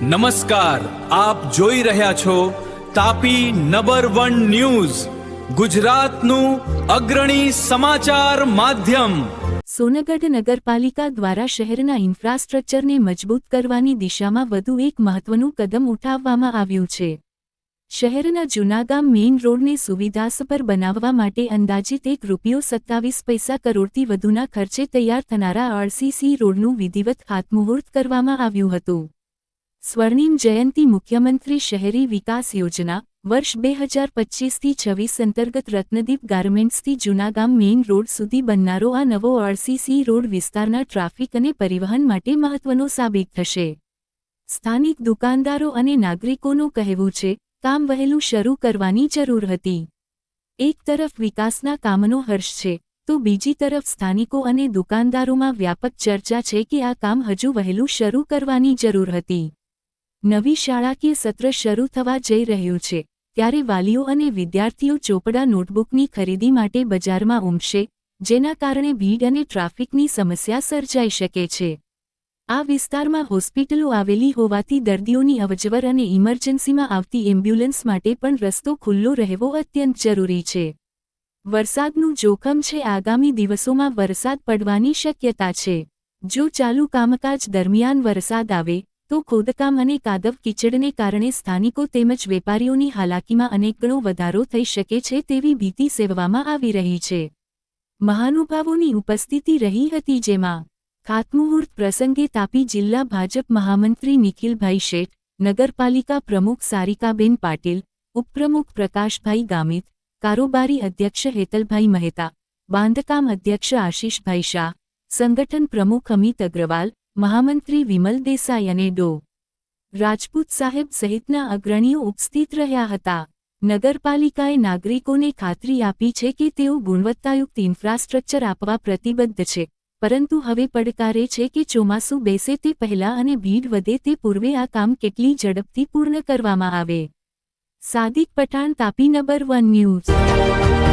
નમસ્કાર, આપ જોઈ રહ્યા છો તાપી નંબર 1 ન્યૂઝ, ગુજરાતનું અગ્રણી સમાચાર માધ્યમ। સોનગઢ નગરપાલિકા દ્વારા શહેરના ઇન્ફ્રાસ્ટ્રક્ચરને મજબૂત કરવાની દિશામાં વધુ એક મહત્વનું કદમ ઉઠાવવામાં આવ્યું છે। શહેરના જૂનાગામ મેઇન રોડને સુવિધાસભર બનાવવા માટે અંદાજિત ₹1.27 કરોડથી વધુના ખર્ચે તૈયાર થનારા આરસીસી રોડનું વિધિવત ખાતમુહૂર્ત કરવામાં આવ્યું હતું। સ્વર્ણિમ જયંતી મુખ્યમંત્રી શહેરી વિકાસ યોજના વર્ષ 2025-26 અંતર્ગત રત્નદીપ ગાર્મેન્ટ્સથી જૂનાગામ મેઇન રોડ સુધી બનનારો આ નવો આરસીસી રોડ વિસ્તારના ટ્રાફિક અને પરિવહન માટે મહત્વનો સાબિત થશે। સ્થાનિક દુકાનદારો અને નાગરિકોનું કહેવું છે, કામ વહેલું શરૂ કરવાની જરૂર હતી। એક તરફ વિકાસના કામનો હર્ષ છે, તો બીજી તરફ સ્થાનિકો અને દુકાનદારોમાં વ્યાપક ચર્ચા છે કે આ કામ હજુ વહેલું શરૂ કરવાની જરૂર હતી। નવી શાળાકીય સત્ર શરૂ થવા જઈ રહ્યું છે, ત્યારે વાલીઓ અને વિદ્યાર્થીઓ ચોપડા નોટબુકની ખરીદી માટે બજારમાં ઉમટશે, જેના કારણે ભીડ અને ટ્રાફિકની સમસ્યા સર્જાઈ શકે છે। આ વિસ્તારમાં હોસ્પિટલો આવેલી હોવાથી દર્દીઓની અવરજવર અને ઇમરજન્સીમાં આવતી એમ્બ્યુલન્સ માટે પણ રસ્તો ખુલ્લો રહેવો અત્યંત જરૂરી છે। વરસાદનું જોખમ છે, આગામી દિવસોમાં વરસાદ પડવાની શક્યતા છે। જો ચાલુ કામકાજ દરમિયાન વરસાદ આવે તો ખોદકામ અને કાદવ કીચડને કારણે સ્થાનિકો તેમજ વેપારીઓની હાલાકીમાં અનેક ગણો વધારો થઈ શકે છે તેવી ભીતિ સેવવામાં આવી રહી છે। મહાનુભાવોની ઉપસ્થિતિ રહી હતી, જેમાં ખાતમુહૂર્ત પ્રસંગે તાપી જિલ્લા ભાજપ મહામંત્રી નિખિલભાઈ શેઠ, નગરપાલિકા પ્રમુખ સારિકાબેન પાટીલ, ઉપપ્રમુખ પ્રકાશભાઈ ગામિત, કારોબારી અધ્યક્ષ હેતલભાઈ મહેતા, બાંધકામ અધ્યક્ષ આશીષભાઈ શાહ, સંગઠન પ્રમુખ અમિત અગ્રવાલ, મહામંત્રી વિમલ દેસાઈ અને ડો. રાજપૂત સાહેબ સહિતના અગ્રણીઓ ઉપસ્થિત રહ્યા હતા। નગરપાલિકાએ નાગરિકોને ખાતરી આપી છે કે તેઓ ગુણવત્તાયુક્ત ઇન્ફ્રાસ્ટ્રક્ચર આપવા પ્રતિબદ્ધ છે, પરંતુ હવે પડકારે છે કે ચોમાસું બેસે તે પહેલા અને ભીડ વધે તે પૂર્વે આ કામ કેટલી ઝડપથી પૂર્ણ કરવામાં આવે। Sadiq Pathan, Tapi number 1 news.